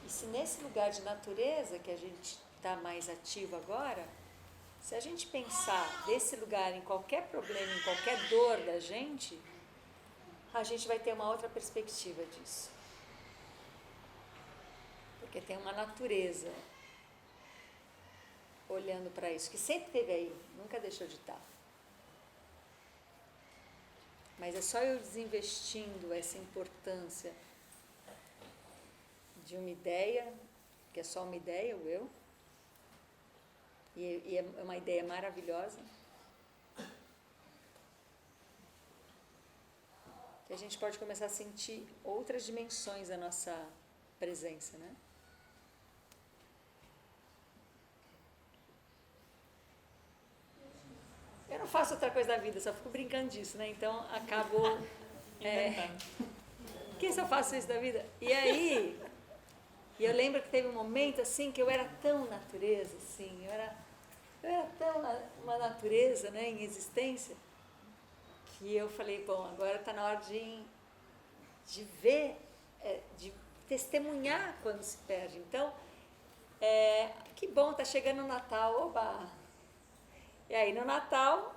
E se nesse lugar de natureza que a gente está mais ativo agora, se a gente pensar desse lugar em qualquer problema, em qualquer dor da gente, a gente vai ter uma outra perspectiva disso. Porque tem uma natureza olhando para isso, que sempre esteve aí, nunca deixou de estar. Mas é só eu desinvestindo essa importância de uma ideia, que é só uma ideia, o eu, e é uma ideia maravilhosa, que a gente pode começar a sentir outras dimensões da nossa presença, né? Eu não faço outra coisa da vida, só fico brincando disso, né? Então, acabo... que se eu faço isso da vida? E aí, eu lembro que teve um momento, assim, que eu era tão natureza, assim, eu era tão uma natureza, né, em existência, que eu falei, bom, agora está na hora de ver, de testemunhar quando se perde. Então, que bom, está chegando o Natal, oba! E aí no Natal,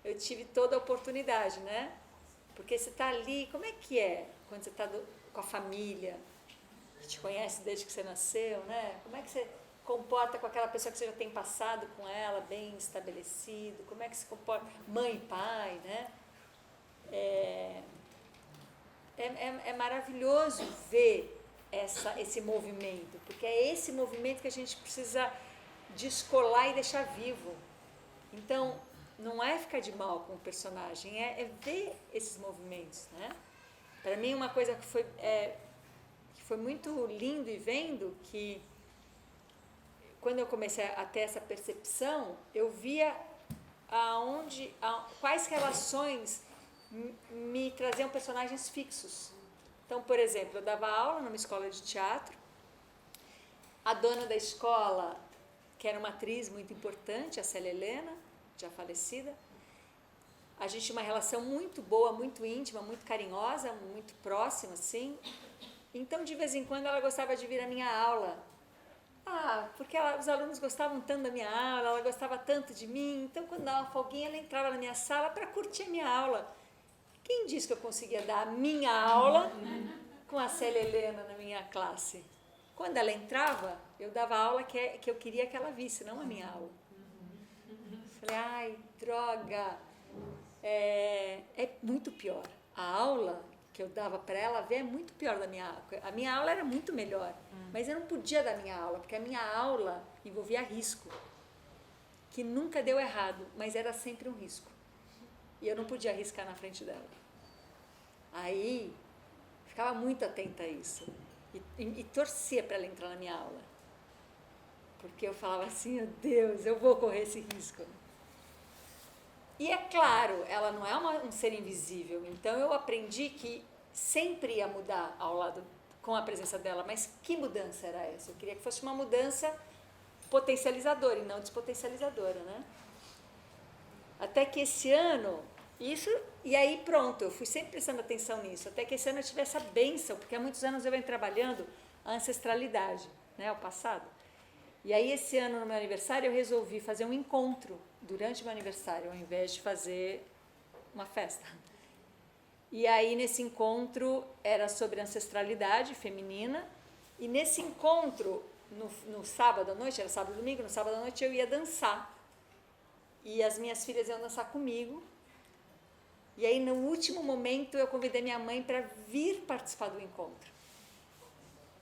eu tive toda a oportunidade, né? Porque você está ali, como é que é quando você está com a família, que te conhece desde que você nasceu, né? Como é que você comporta com aquela pessoa que você já tem passado com ela, bem estabelecido? Como é que se comporta? Mãe e pai, né? É maravilhoso ver esse movimento, porque é esse movimento que a gente precisa descolar e deixar vivo. Então, não é ficar de mal com o personagem, é ver esses movimentos, né? Para mim, uma coisa que foi muito lindo e vendo, que quando eu comecei a ter essa percepção, eu via quais relações me traziam personagens fixos. Então, por exemplo, eu dava aula numa escola de teatro, a dona da escola, que era uma atriz muito importante, a Célia Helena, já falecida, a gente tinha uma relação muito boa, muito íntima, muito carinhosa, muito próxima, assim. Então, de vez em quando, ela gostava de vir à minha aula. Porque os alunos gostavam tanto da minha aula, ela gostava tanto de mim, então, quando dava uma folguinha, ela entrava na minha sala para curtir a minha aula. Quem disse que eu conseguia dar a minha aula com a Célia Helena na minha classe? Quando ela entrava, eu dava a aula que eu queria que ela visse, não a minha aula. Falei, ai, droga, é muito pior. A aula que eu dava para ela ver é muito pior da minha aula. A minha aula era muito melhor, mas eu não podia dar a minha aula, porque a minha aula envolvia risco, que nunca deu errado, mas era sempre um risco. E eu não podia arriscar na frente dela. Aí, ficava muito atenta a isso. E torcia para ela entrar na minha aula. Porque eu falava assim, meu Deus, eu vou correr esse risco. E é claro, ela não é um ser invisível. Então, eu aprendi que sempre ia mudar ao lado, com a presença dela. Mas que mudança era essa? Eu queria que fosse uma mudança potencializadora e não despotencializadora, né? Até que esse ano, e aí pronto, eu fui sempre prestando atenção nisso, até que esse ano eu tive essa bênção, porque há muitos anos eu venho trabalhando a ancestralidade, né, o passado. E aí esse ano, no meu aniversário, eu resolvi fazer um encontro durante o meu aniversário, ao invés de fazer uma festa. E aí nesse encontro era sobre ancestralidade feminina, e nesse encontro, no sábado à noite, era sábado e domingo, no sábado à noite eu ia dançar. E as minhas filhas iam dançar comigo. E aí, no último momento, eu convidei minha mãe para vir participar do encontro.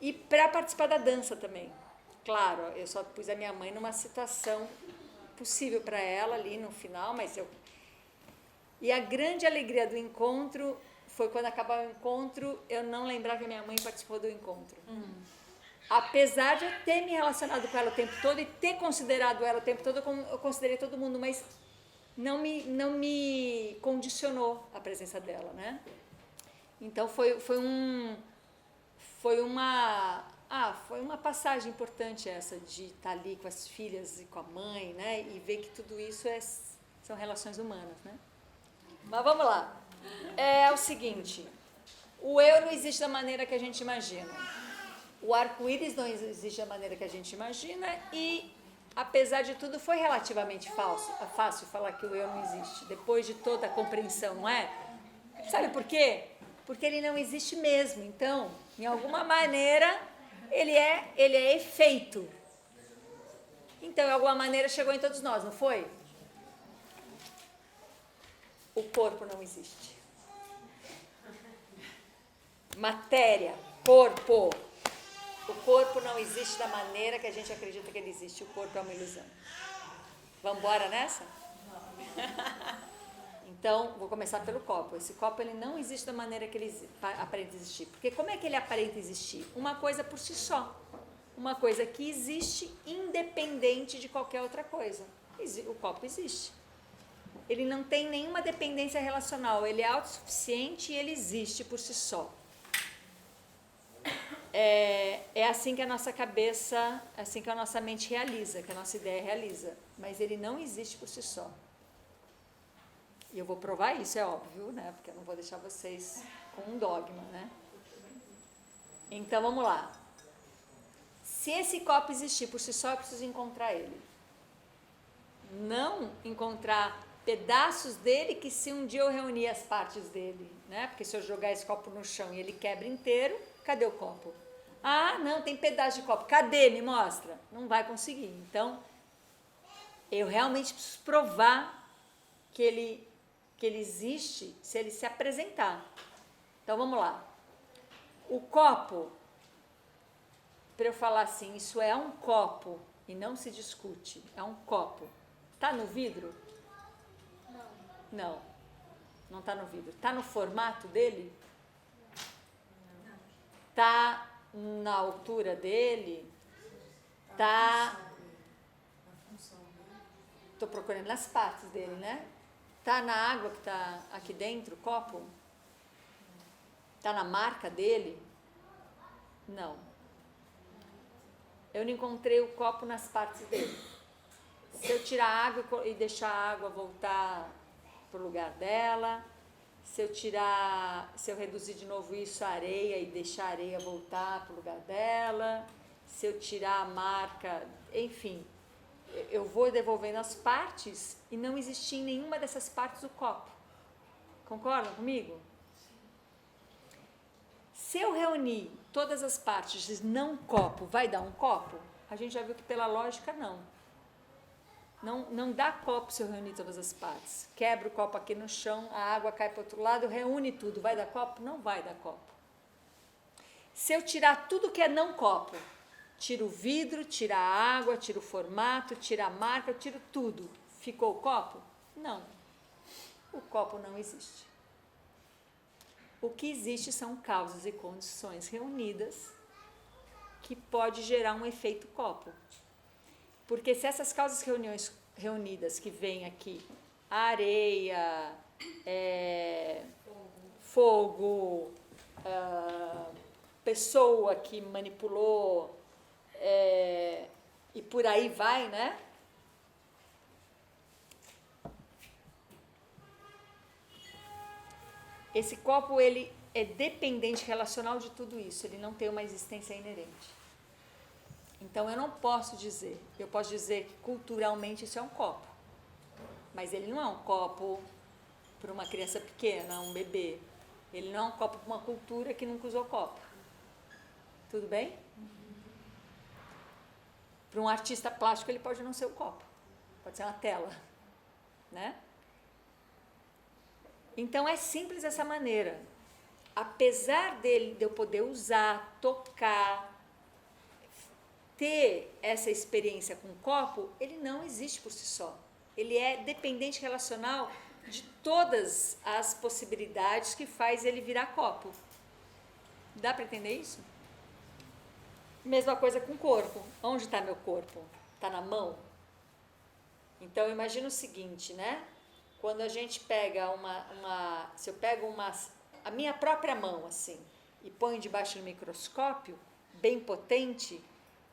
E para participar da dança também. Claro, eu só pus a minha mãe numa situação possível para ela ali no final, mas eu... E a grande alegria do encontro foi quando acabava o encontro, eu não lembrava que a minha mãe participou do encontro. Apesar de eu ter me relacionado com ela o tempo todo e ter considerado ela o tempo todo, eu considerei todo mundo, mas não me condicionou a presença dela, né? Então foi uma passagem importante essa de estar ali com as filhas e com a mãe, né? E ver que tudo isso são relações humanas, né? Mas vamos lá. É o seguinte, o eu não existe da maneira que a gente imagina. O arco-íris não existe da maneira que a gente imagina e, apesar de tudo, foi relativamente fácil falar que o eu não existe, depois de toda a compreensão, não é? Sabe por quê? Porque ele não existe mesmo. Então, em alguma maneira, ele é efeito. Então, de alguma maneira, chegou em todos nós, não foi? O corpo não existe. Matéria, corpo. O corpo não existe da maneira que a gente acredita que ele existe. O corpo é uma ilusão. Vamos embora nessa? Então, vou começar pelo copo. Esse copo ele não existe da maneira que ele aparenta existir. Porque como é que ele aparenta existir? Uma coisa por si só. Uma coisa que existe independente de qualquer outra coisa. O copo existe. Ele não tem nenhuma dependência relacional. Ele é autossuficiente e ele existe por si só. É assim que a nossa cabeça, assim que a nossa mente realiza, que a nossa ideia realiza. Mas ele não existe por si só. E eu vou provar isso, é óbvio, né? Porque eu não vou deixar vocês com um dogma, né? Então, vamos lá. Se esse copo existir por si só, eu preciso encontrar ele. Não encontrar pedaços dele que se um dia eu reunir as partes dele, né? Porque se eu jogar esse copo no chão e ele quebra inteiro, cadê o copo? Ah, não, tem pedaço de copo. Cadê? Me mostra. Não vai conseguir. Então, eu realmente preciso provar que ele existe se ele se apresentar. Então, vamos lá. O copo, para eu falar assim, isso é um copo e não se discute, é um copo. Está no vidro? Não. Não está no vidro. Está no formato dele? Está na altura dele? Está... Estou procurando nas partes dele, né? Está na água que está aqui dentro, o copo? Está na marca dele? Não. Eu não encontrei o copo nas partes dele. Se eu tirar a água e deixar a água voltar para o lugar dela, se eu reduzir de novo isso a areia e deixar a areia voltar para o lugar dela, se eu tirar a marca, enfim, eu vou devolvendo as partes e não existir em nenhuma dessas partes o copo. Concordam comigo? Se eu reunir todas as partes não copo, vai dar um copo? A gente já viu que pela lógica não. Não dá copo se eu reunir todas as partes. Quebra o copo aqui no chão, a água cai para o outro lado, reúne tudo. Vai dar copo? Não vai dar copo. Se eu tirar tudo que é não copo, tiro o vidro, tiro a água, tiro o formato, tiro a marca, eu tiro tudo. Ficou o copo? Não. O copo não existe. O que existe são causas e condições reunidas que pode gerar um efeito copo. Porque se essas causas reunidas que vêm aqui, areia, fogo, pessoa que manipulou, e por aí vai, né? Esse copo, ele é dependente relacional de tudo isso, ele não tem uma existência inerente. Então, eu não posso dizer, eu posso dizer que culturalmente isso é um copo, mas ele não é um copo para uma criança pequena, um bebê. Ele não é um copo para uma cultura que nunca usou copo. Tudo bem? Para um artista plástico, ele pode não ser um copo, pode ser uma tela, né? Então, é simples dessa maneira. Apesar de eu poder usar, tocar, ter essa experiência com o copo, ele não existe por si só. Ele é dependente relacional de todas as possibilidades que faz ele virar copo. Dá para entender isso? Mesma coisa com o corpo. Onde está meu corpo? Está na mão? Então, imagina o seguinte, né? Quando a gente pega se eu pego a minha própria mão, assim, e ponho debaixo do microscópio, bem potente,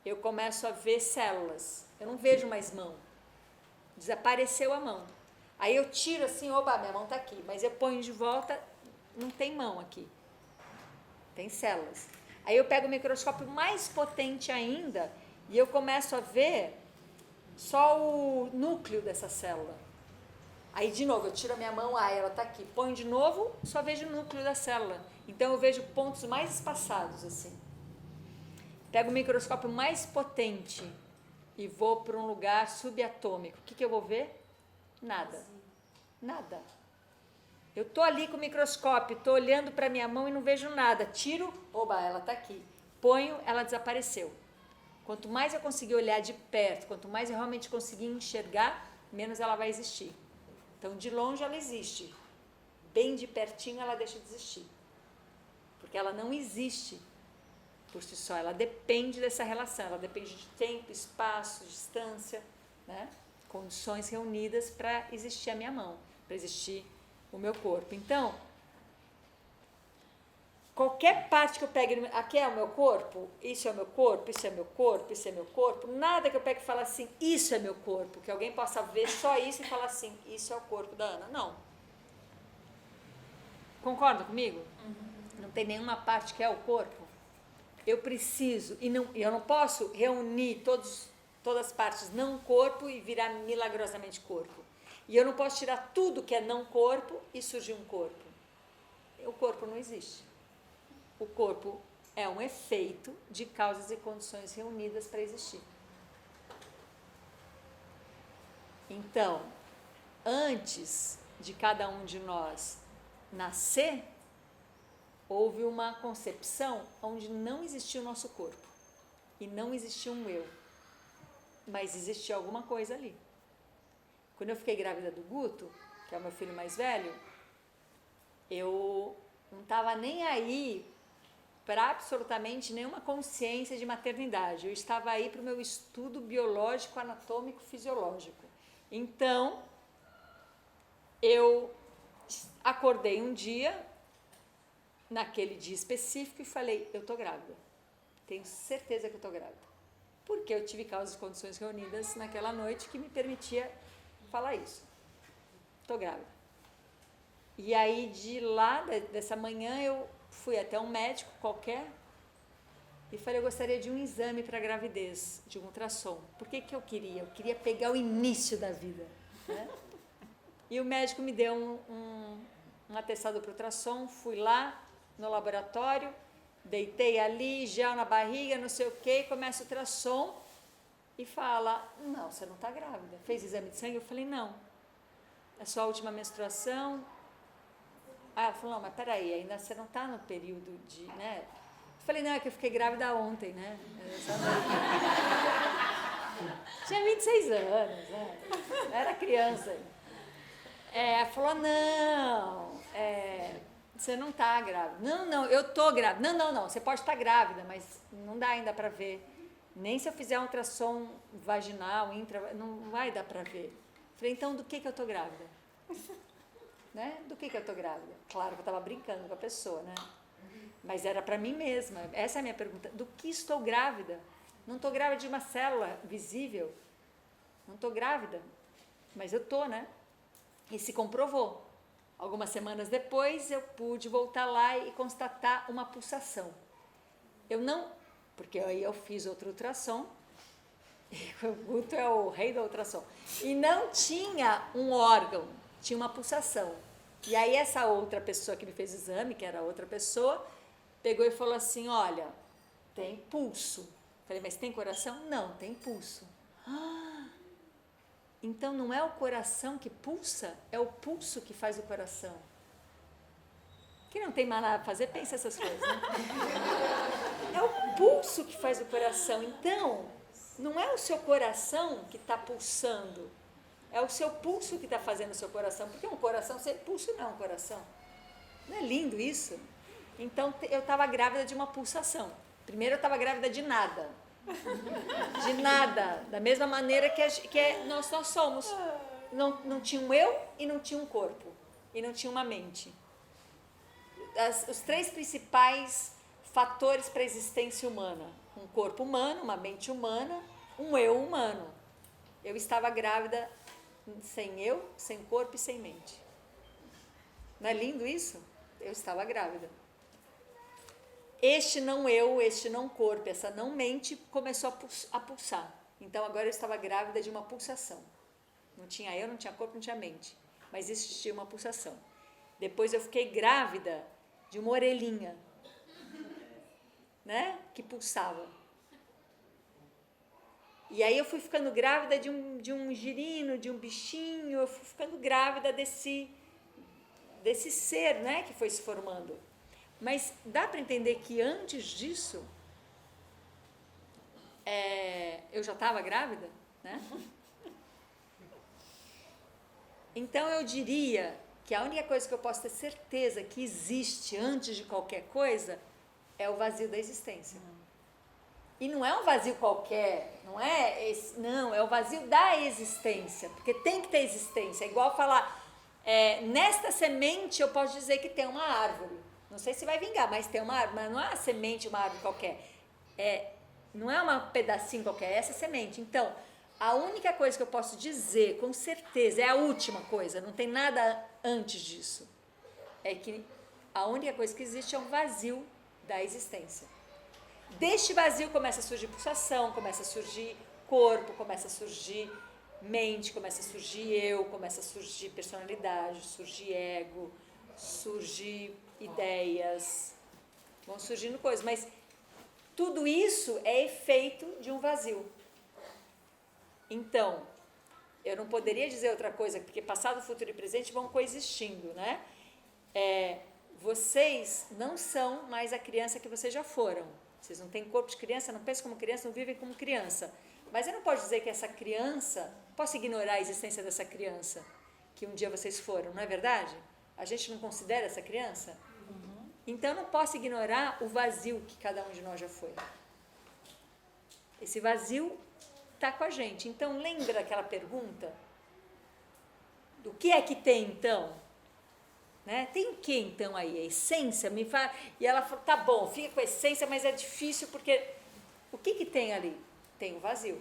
eu começo a ver células. Eu não vejo mais mão. Desapareceu a mão. Aí eu tiro assim, oba, minha mão está aqui. Mas eu ponho de volta, não tem mão aqui. Tem células. Aí eu pego o microscópio mais potente ainda e eu começo a ver só o núcleo dessa célula. Aí, de novo, eu tiro a minha mão, ela está aqui. Ponho de novo, só vejo o núcleo da célula. Então, eu vejo pontos mais espaçados, assim. Pego o microscópio mais potente e vou para um lugar subatômico. O que eu vou ver? Nada. Nada. Eu estou ali com o microscópio, estou olhando para a minha mão e não vejo nada. Tiro, oba, ela está aqui. Ponho, ela desapareceu. Quanto mais eu conseguir olhar de perto, quanto mais eu realmente conseguir enxergar, menos ela vai existir. Então, de longe ela existe. Bem de pertinho ela deixa de existir. Porque ela não existe por si só. Ela depende dessa relação. Ela depende de tempo, espaço, distância, né? Condições reunidas para existir a minha mão, para existir o meu corpo. Então, qualquer parte que eu pegue, aqui é o meu corpo, isso é o meu corpo, isso é meu corpo, isso é meu corpo, nada que eu pegue e fale assim, isso é meu corpo, que alguém possa ver só isso e falar assim, isso é o corpo da Ana. Não. Concorda comigo? Não tem nenhuma parte que é o corpo. Eu preciso, eu não posso reunir todas as partes não corpo e virar milagrosamente corpo. E eu não posso tirar tudo que é não corpo e surgir um corpo. O corpo não existe. O corpo é um efeito de causas e condições reunidas para existir. Então, antes de cada um de nós nascer, houve uma concepção onde não existia o nosso corpo e não existia um eu, mas existia alguma coisa ali. Quando eu fiquei grávida do Guto, que é o meu filho mais velho, eu não estava nem aí para absolutamente nenhuma consciência de maternidade. Eu estava aí para o meu estudo biológico, anatômico, fisiológico. Então, eu acordei um dia, naquele dia específico, e falei, eu estou grávida. Tenho certeza que eu estou grávida. Porque eu tive causas e condições reunidas naquela noite que me permitia falar isso. Estou grávida. E aí, de lá, dessa manhã, eu fui até um médico qualquer e falei, eu gostaria de um exame para gravidez, de um ultrassom. Por que eu queria? Eu queria pegar o início da vida, né? E o médico me deu um atestado para ultrassom, fui lá no laboratório, deitei ali, gel na barriga, não sei o que, começa o ultrassom e fala, não, você não está grávida. Fez exame de sangue? Eu falei, não. É só a última menstruação. Aí ela falou, não, mas peraí, ainda você não está no período de, né? Eu falei, não, é que eu fiquei grávida ontem, né? Tinha 26 anos, né? Era criança. Ela falou, não, você não está grávida. Não, eu estou grávida. Não, você pode estar grávida, mas não dá ainda para ver. Nem se eu fizer um ultrassom vaginal, não vai dar para ver. Eu falei, então do que eu estou grávida? Né? Do que eu estou grávida? Claro que eu estava brincando com a pessoa, né? Mas era para mim mesma. Essa é a minha pergunta. Do que estou grávida? Não estou grávida de uma célula visível. Não estou grávida. Mas eu estou, né? E se comprovou. Algumas semanas depois, eu pude voltar lá e constatar uma pulsação. Porque aí eu fiz outro ultrassom. O Guto é o rei do ultrassom. E não tinha um órgão. Tinha uma pulsação. E aí essa outra pessoa que me fez o exame, que era outra pessoa, pegou e falou assim, olha, tem pulso. Falei, mas tem coração? Não, tem pulso. Então não é o coração que pulsa, é o pulso que faz o coração. Quem não tem mais nada a fazer, pensa essas coisas, né? É o pulso que faz o coração. Então, não é o seu coração que está pulsando. É o seu pulso que está fazendo o seu coração. Porque um coração, pulso não é um coração. Não é lindo isso? Então, eu estava grávida de uma pulsação. Primeiro, eu estava grávida de nada. De nada. Da mesma maneira que nós somos. Não tinha um eu e não tinha um corpo. E não tinha uma mente. Os três principais fatores para a existência humana. Um corpo humano, uma mente humana, um eu humano. Eu estava grávida sem eu, sem corpo e sem mente. Não é lindo isso? Eu estava grávida. este não eu, este não corpo, essa não mente começou a pulsar. Então agora eu estava grávida de uma pulsação. Não tinha eu, não tinha corpo, não tinha mente, mas existia uma pulsação. Depois eu fiquei grávida de uma orelhinha, né, que pulsava. E aí eu fui ficando grávida de um girino, de um bichinho, eu fui ficando grávida desse ser, né, que foi se formando. Mas dá para entender que antes disso, eu já estava grávida, né? Então eu diria que a única coisa que eu posso ter certeza que existe antes de qualquer coisa é o vazio da existência. E não é um vazio qualquer, não, é o vazio da existência, porque tem que ter existência. É igual falar, nesta semente eu posso dizer que tem uma árvore. Não sei se vai vingar, mas tem uma árvore, mas não é uma semente, uma árvore qualquer. Não é um pedacinho qualquer, é essa semente. Então, a única coisa que eu posso dizer com certeza, é a última coisa, não tem nada antes disso, é que a única coisa que existe é um vazio da existência. Deste vazio começa a surgir pulsação, começa a surgir corpo, começa a surgir mente, começa a surgir eu, começa a surgir personalidade, surgir ego, surgir ideias, vão surgindo coisas, mas tudo isso é efeito de um vazio. Então, eu não poderia dizer outra coisa, porque passado, futuro e presente vão coexistindo, né? Vocês não são mais a criança que vocês já foram. Vocês não têm corpo de criança, não pensam como criança, não vivem como criança. Mas eu não posso dizer que essa criança, posso ignorar a existência dessa criança que um dia vocês foram, não é verdade? A gente não considera essa criança? Uhum. Então eu não posso ignorar o vazio que cada um de nós já foi. Esse vazio está com a gente. Então lembra daquela pergunta? Do que é que tem então? Né? Tem o que então aí? A essência? Me fala. E ela falou, tá bom, fica com a essência, mas é difícil porque o que tem ali? Tem o vazio.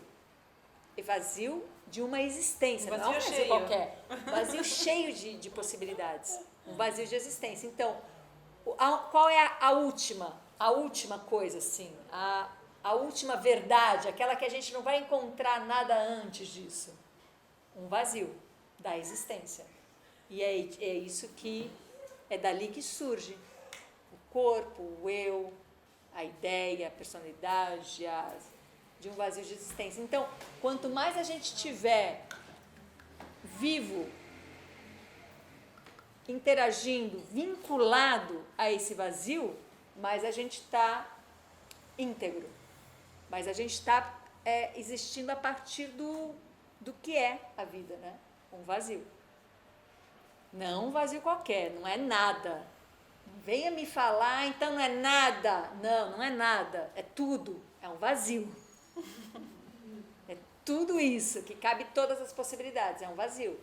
E vazio de uma existência, vazio não é um vazio cheio. qualquer. Vazio cheio de possibilidades. Um vazio de existência. Então, qual é a última coisa, assim? A última verdade, aquela que a gente não vai encontrar nada antes disso. Um vazio da existência. E é isso que é dali que surge o corpo, o eu, a ideia, a personalidade, de um vazio de existência. Então, quanto mais a gente tiver vivo, interagindo, vinculado a esse vazio, mais a gente está íntegro. Mas a gente está existindo a partir do que é a vida, né? Um vazio. Não um vazio qualquer, não é nada. Não venha me falar, então não é nada. Não, não é nada, é tudo, é um vazio. É tudo isso, que cabe todas as possibilidades, é um vazio.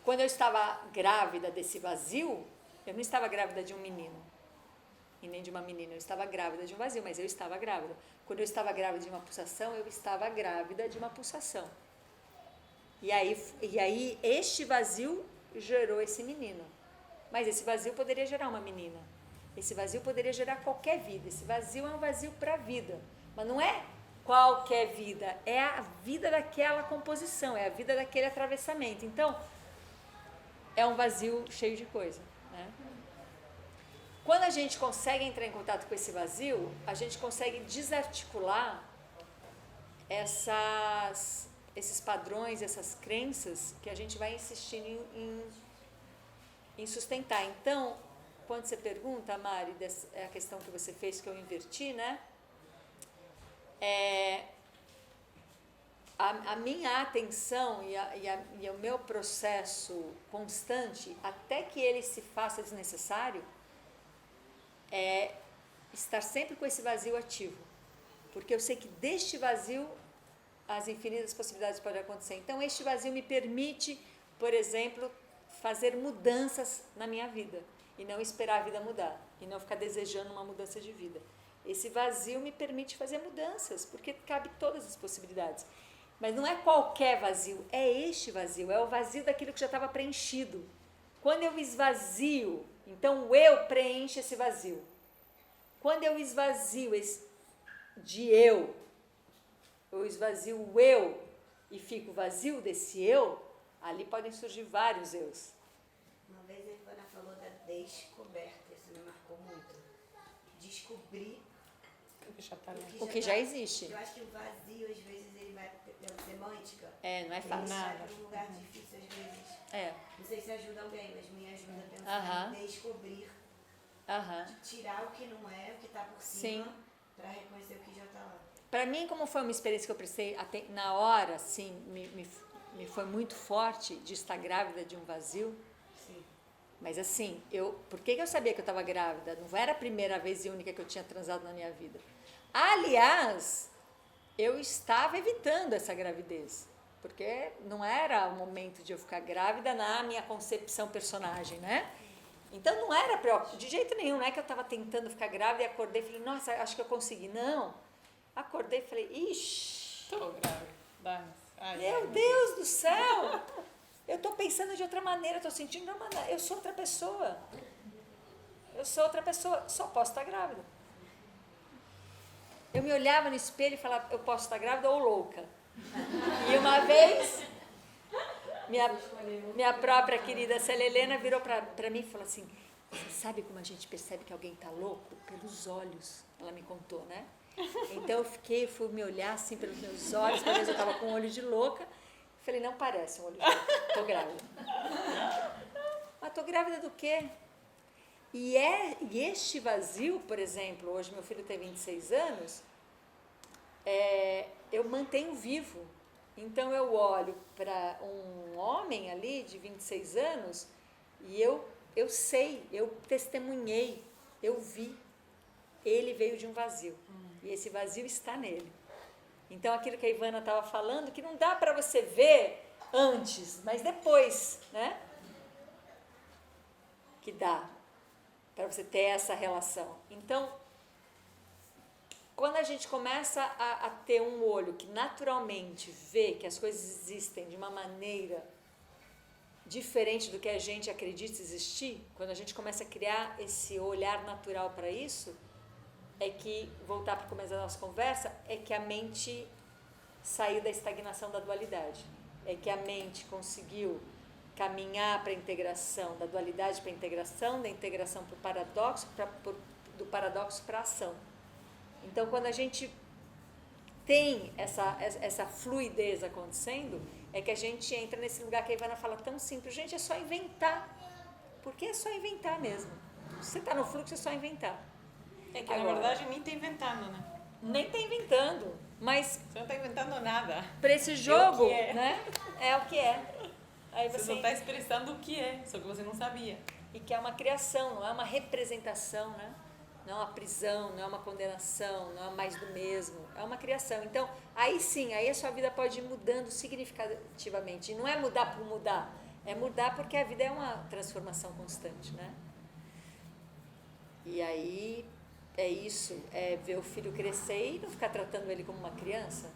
Quando eu estava grávida desse vazio, eu não estava grávida de um menino, e nem de uma menina, eu estava grávida de um vazio, mas eu estava grávida. Quando eu estava grávida de uma pulsação, eu estava grávida de uma pulsação. E aí este vazio gerou esse menino. Mas esse vazio poderia gerar uma menina. Esse vazio poderia gerar qualquer vida. Esse vazio é um vazio para a vida. Mas não é qualquer vida, é a vida daquela composição, é a vida daquele atravessamento. Então, é um vazio cheio de coisa, né? Quando a gente consegue entrar em contato com esse vazio, a gente consegue desarticular esses padrões, essas crenças que a gente vai insistindo em sustentar. Então, quando você pergunta, Mari, a questão que você fez, que eu inverti, né? A minha atenção e o meu processo constante, até que ele se faça desnecessário, é estar sempre com esse vazio ativo. Porque eu sei que deste vazio as infinitas possibilidades podem acontecer. Então, este vazio me permite, por exemplo, fazer mudanças na minha vida e não esperar a vida mudar e não ficar desejando uma mudança de vida. Esse vazio me permite fazer mudanças, porque cabe todas as possibilidades. Mas não é qualquer vazio, é este vazio, é o vazio daquilo que já estava preenchido. Quando eu esvazio Então, o eu preenche esse vazio. Quando eu esvazio de eu esvazio o eu e fico vazio desse eu, ali podem surgir vários eus. Uma vez a Ivana falou da descoberta, isso me marcou muito. Descobrir O que já existe. Eu acho que o vazio, às vezes, ele vai pela semântica. Não é fácil. Ele vai para um lugar difícil, às vezes. Não sei se ajuda alguém, mas me ajuda a pensar em descobrir. De tirar o que não é, o que está por cima, para reconhecer o que já está lá. Para mim, como foi uma experiência que eu prestei na hora, assim, me foi muito forte de estar grávida de um vazio. Sim. Mas assim, por que eu sabia que eu estava grávida? Não era a primeira vez e única que eu tinha transado na minha vida. Aliás, eu estava evitando essa gravidez, porque não era o momento de eu ficar grávida na minha concepção personagem, né? Então não era de jeito nenhum, não é que eu estava tentando ficar grávida e acordei e falei, nossa, acho que eu consegui. Não. Acordei e falei, ixi. Estou grávida. Meu Deus do céu! Eu estou pensando de outra maneira, estou sentindo de uma maneira. Eu sou outra pessoa. Só posso estar grávida. Eu me olhava no espelho e falava, eu posso estar grávida ou louca. E uma vez, minha própria querida Célia Helena virou para mim e falou assim, você sabe como a gente percebe que alguém está louco? Pelos olhos. Ela me contou, né? Então eu fui me olhar assim pelos meus olhos, talvez eu estava com um olho de louca. Falei, não parece um olho de louca, estou grávida. Mas estou grávida do quê? E este vazio, por exemplo, hoje meu filho tem 26 anos, eu mantenho vivo. Então eu olho para um homem ali de 26 anos e eu sei, eu testemunhei, eu vi. Ele veio de um vazio e esse vazio está nele. Então aquilo que a Ivana estava falando, que não dá para você ver antes, mas depois, né? Que dá para você ter essa relação. Então, quando a gente começa a ter um olho que naturalmente vê que as coisas existem de uma maneira diferente do que a gente acredita existir, quando a gente começa a criar esse olhar natural para isso, é que, voltar para o começo da nossa conversa, é que a mente saiu da estagnação da dualidade. É que a mente conseguiu caminhar para a integração, da dualidade para a integração, da integração para o paradoxo, do paradoxo para a ação. Então, quando a gente tem essa fluidez acontecendo, é que a gente entra nesse lugar que a Ivana fala tão simples. Gente, é só inventar. Porque é só inventar mesmo. Se você está no fluxo, é só inventar. É que, na verdade, nem está inventando, né? Nem está inventando, mas... Você não está inventando nada. Para esse jogo, é. né? É o que é. Aí você só está expressando o que é, só que você não sabia. E que é uma criação, não é uma representação, né? Não é uma prisão, não é uma condenação, não é mais do mesmo. É uma criação. Então, aí sim, aí a sua vida pode ir mudando significativamente. E não é mudar por mudar, é mudar porque a vida é uma transformação constante, né? E aí... é isso, é ver o filho crescer e não ficar tratando ele como uma criança,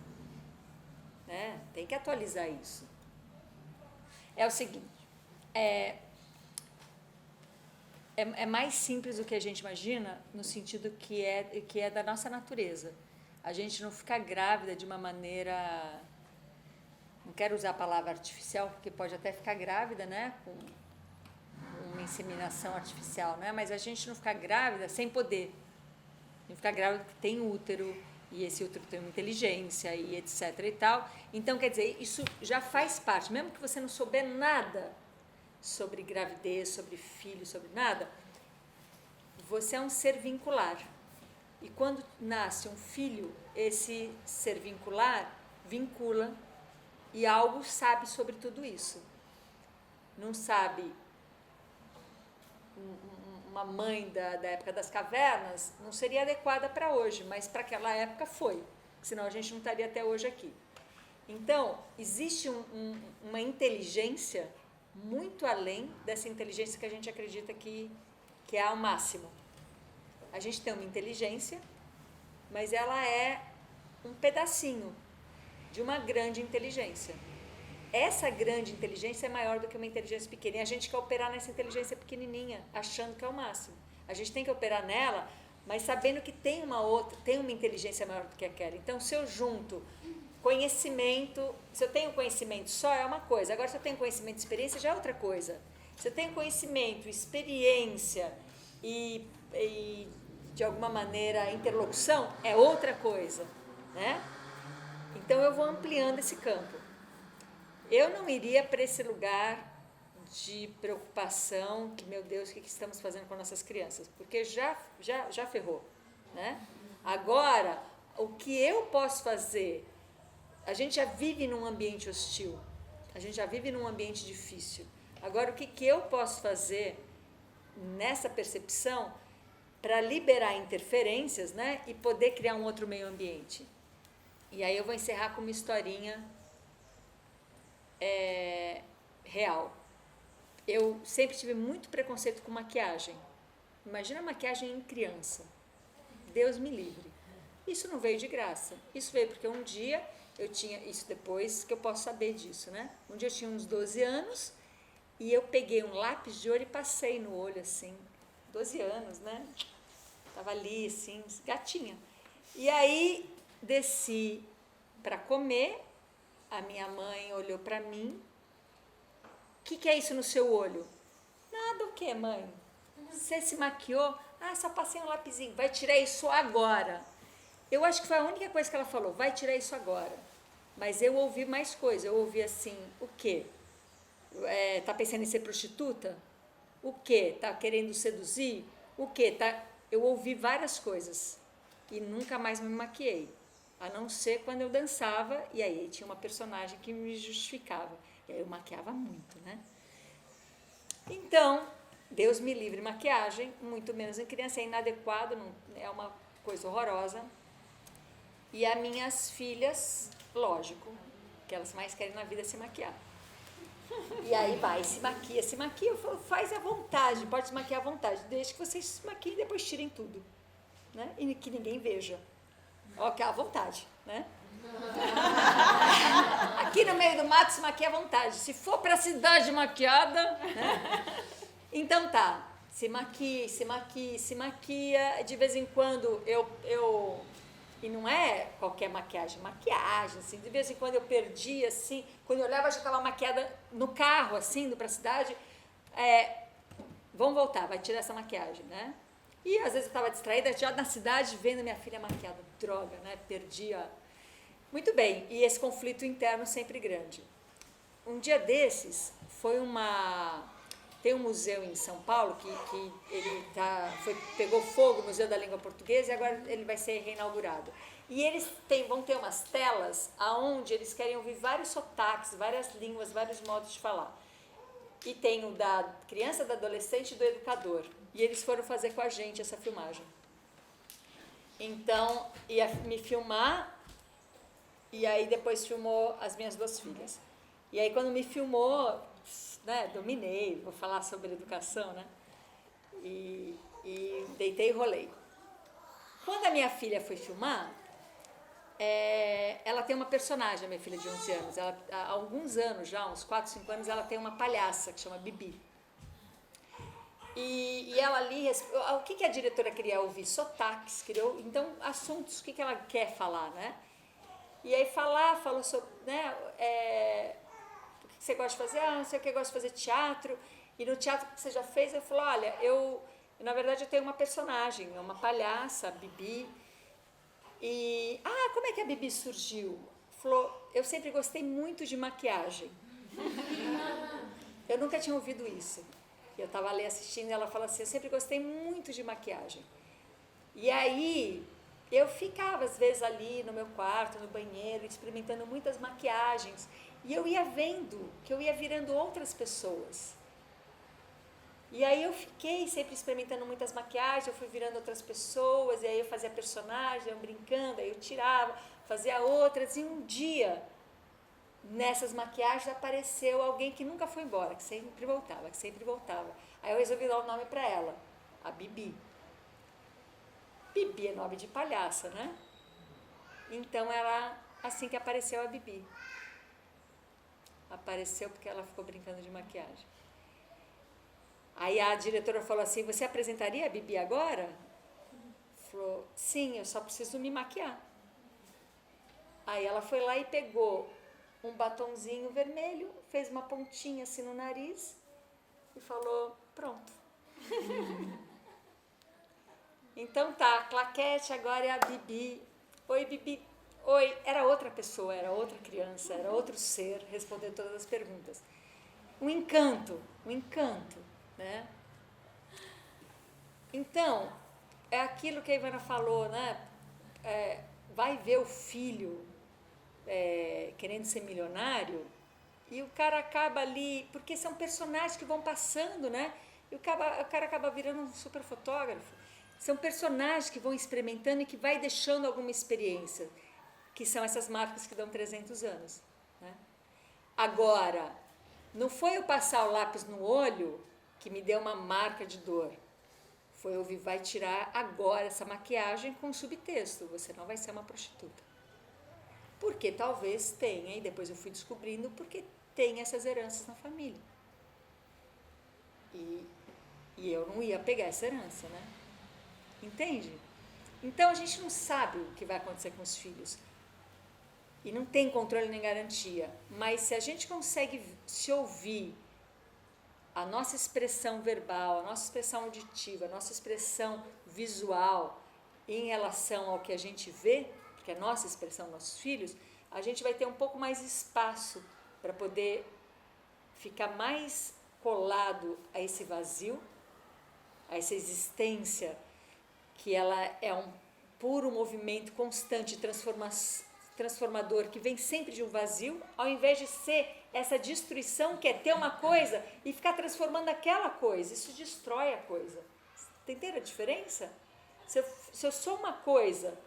né? Tem que atualizar isso. É o seguinte, é mais simples do que a gente imagina, no sentido que é da nossa natureza. A gente não fica grávida de uma maneira, não quero usar a palavra artificial, porque pode até ficar grávida, né? Com uma inseminação artificial, né? Mas a gente não fica grávida sem poder. A gente fica grávida porque tem útero, e esse útero tem uma inteligência, e etc e tal. Então, quer dizer, isso já faz parte, mesmo que você não souber nada sobre gravidez, sobre filho, sobre nada, você é um ser vincular. E quando nasce um filho, esse ser vincular vincula, e algo sabe sobre tudo isso. Não sabe... uma mãe da época das cavernas não seria adequada para hoje, mas para aquela época foi, senão a gente não estaria até hoje aqui. Então, existe uma inteligência muito além dessa inteligência que a gente acredita que é ao máximo. A gente tem uma inteligência, mas ela é um pedacinho de uma grande inteligência. essa grande inteligência é maior do que uma inteligência pequena. E a gente quer operar nessa inteligência pequenininha, achando que é o máximo. A gente tem que operar nela, mas sabendo que tem uma inteligência maior do que aquela. Então, se eu junto conhecimento, se eu tenho conhecimento só é uma coisa, agora se eu tenho conhecimento e experiência já é outra coisa. Se eu tenho conhecimento, experiência e de alguma maneira interlocução, é outra coisa, né? Então eu vou ampliando esse campo. Eu não iria para esse lugar de preocupação, que meu Deus, o que estamos fazendo com nossas crianças? Porque já ferrou, né? Agora, o que eu posso fazer? A gente já vive num ambiente hostil, a gente já vive num ambiente difícil. Agora, o que eu posso fazer nessa percepção para liberar interferências, né, e poder criar um outro meio ambiente? E aí eu vou encerrar com uma historinha real. Eu sempre tive muito preconceito com maquiagem. Imagina maquiagem em criança. Deus me livre. Isso não veio de graça. Isso veio porque um dia eu tinha, isso depois que eu posso saber disso, né? Um dia eu tinha uns 12 anos e eu peguei um lápis de olho e passei no olho assim. 12 anos, né? Tava ali assim, gatinha. E aí desci para comer, a minha mãe olhou para mim. O que é isso no seu olho? Nada, o que, mãe? Você se maquiou? Ah, só passei um lapisinho. Vai tirar isso agora. Eu acho que foi a única coisa que ela falou, vai tirar isso agora. Mas eu ouvi mais coisas, eu ouvi assim, o quê? Tá pensando em ser prostituta? O quê? Tá querendo seduzir? O quê? Eu ouvi várias coisas e nunca mais me maquiei, a não ser quando eu dançava, e aí tinha uma personagem que me justificava, e aí eu maquiava muito, né? Então, Deus me livre maquiagem, muito menos em criança, é inadequado, não, é uma coisa horrorosa. E as minhas filhas, lógico, que elas mais querem na vida é se maquiar. E aí vai, se maquia, eu falo, faz à vontade, pode se maquiar à vontade, desde que vocês se maquiem e depois tirem tudo, né? E que ninguém veja. Ok, à vontade, né? Aqui no meio do mato se maquia à vontade. Se for para a cidade maquiada, né? Então tá, se maquia, de vez em quando e não é qualquer maquiagem, assim, de vez em quando eu perdia, assim, quando eu olhava, já estava maquiada no carro, assim, indo para a cidade, vamos voltar, vai tirar essa maquiagem, né? E às vezes eu estava distraída, já na cidade, vendo minha filha maquiada, droga, né? Perdia. Muito bem, e esse conflito interno sempre grande. Um dia desses, tem um museu em São Paulo que ele pegou fogo, o Museu da Língua Portuguesa, e agora ele vai ser reinaugurado. E eles vão ter umas telas onde eles querem ouvir vários sotaques, várias línguas, vários modos de falar. E tem o da criança, do adolescente e do educador. E eles foram fazer com a gente essa filmagem. Então, ia me filmar, e aí depois filmou as minhas duas filhas. E aí quando me filmou, né, dominei, vou falar sobre educação, né? E deitei e rolei. Quando a minha filha foi filmar, ela tem uma personagem, a minha filha de 11 anos. Há alguns anos já, uns 4, 5 anos, ela tem uma palhaça que chama Bibi. E ela ali, o que a diretora queria ouvir? Sotaques, então, assuntos, o que ela quer falar, né? E aí falou sobre, né, o que você gosta de fazer? Não sei o que, eu gosto de fazer teatro. E no teatro que você já fez, eu falo, olha, na verdade eu tenho uma personagem, uma palhaça, a Bibi. E, como é que a Bibi surgiu? Falou, eu sempre gostei muito de maquiagem. Eu nunca tinha ouvido isso. Eu estava ali assistindo e ela falou assim, eu sempre gostei muito de maquiagem. E aí, eu ficava às vezes ali no meu quarto, no banheiro, experimentando muitas maquiagens. E eu ia vendo que eu ia virando outras pessoas. E aí eu fiquei sempre experimentando muitas maquiagens, eu fui virando outras pessoas, e aí eu fazia personagem, eu brincando, aí eu tirava, fazia outras, e um dia, nessas maquiagens, apareceu alguém que nunca foi embora, que sempre voltava. Aí eu resolvi dar o nome para ela, a Bibi. Bibi é nome de palhaça, né? Então, assim que apareceu a Bibi. apareceu porque ela ficou brincando de maquiagem. Aí a diretora falou assim, você apresentaria a Bibi agora? Falou, sim, eu só preciso me maquiar. Aí ela foi lá e pegou um batonzinho vermelho, fez uma pontinha assim no nariz e falou, pronto. Então tá, a claquete agora é a Bibi. Oi, Bibi. Oi, era outra pessoa, era outra criança, era outro ser, respondendo todas as perguntas. Um encanto, né? Então, é aquilo que a Ivana falou, né? Vai ver o filho querendo ser milionário e o cara acaba ali, porque são personagens que vão passando, né? E o cara acaba virando um super fotógrafo. São personagens que vão experimentando e que vai deixando alguma experiência, que são essas marcas que dão 300 anos. Né? Agora, não foi eu passar o lápis no olho que me deu uma marca de dor. Foi ouvir, vai tirar agora essa maquiagem com subtexto, você não vai ser uma prostituta. Porque talvez tenha, e depois eu fui descobrindo, porque tem essas heranças na família. E eu não ia pegar essa herança, né? Entende? Então a gente não sabe o que vai acontecer com os filhos. E não tem controle nem garantia. Mas se a gente consegue se ouvir, a nossa expressão verbal, a nossa expressão auditiva, a nossa expressão visual em relação ao que a gente vê, que é a nossa expressão, nossos filhos, a gente vai ter um pouco mais de espaço para poder ficar mais colado a esse vazio, a essa existência que ela é um puro movimento constante, transformador, que vem sempre de um vazio, ao invés de ser essa destruição que é ter uma coisa e ficar transformando aquela coisa. Isso destrói a coisa. Entenderam a diferença? Se eu sou uma coisa,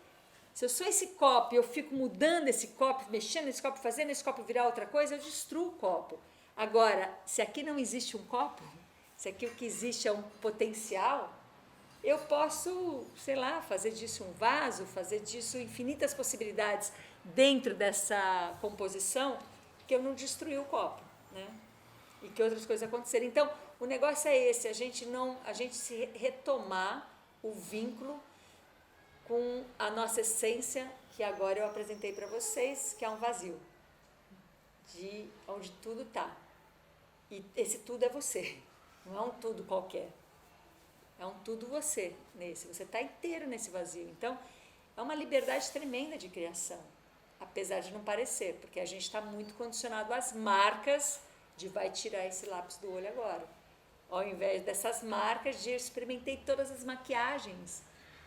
se eu sou esse copo e eu fico mudando esse copo, mexendo nesse copo, fazendo esse copo virar outra coisa, eu destruo o copo. Agora, se aqui não existe um copo, se aqui o que existe é um potencial, eu posso, sei lá, fazer disso um vaso, fazer disso infinitas possibilidades dentro dessa composição, que eu não destruí o copo, né? E que outras coisas aconteceram. Então, o negócio é esse, a gente se retomar o vínculo com a nossa essência, que agora eu apresentei para vocês, que é um vazio, de onde tudo está. E esse tudo é você, não é um tudo qualquer. É um tudo você está inteiro nesse vazio. Então, é uma liberdade tremenda de criação, apesar de não parecer, porque a gente está muito condicionado às marcas de vai tirar esse lápis do olho agora. Ao invés dessas marcas de eu experimentei todas as maquiagens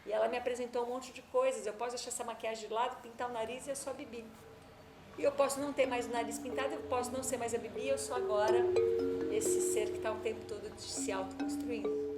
e ela me apresentou um monte de coisas. Eu posso deixar essa maquiagem de lado, pintar o nariz e eu sou a Bibi. E eu posso não ter mais o nariz pintado, eu posso não ser mais a Bibi, eu sou agora esse ser que está o tempo todo se autoconstruindo.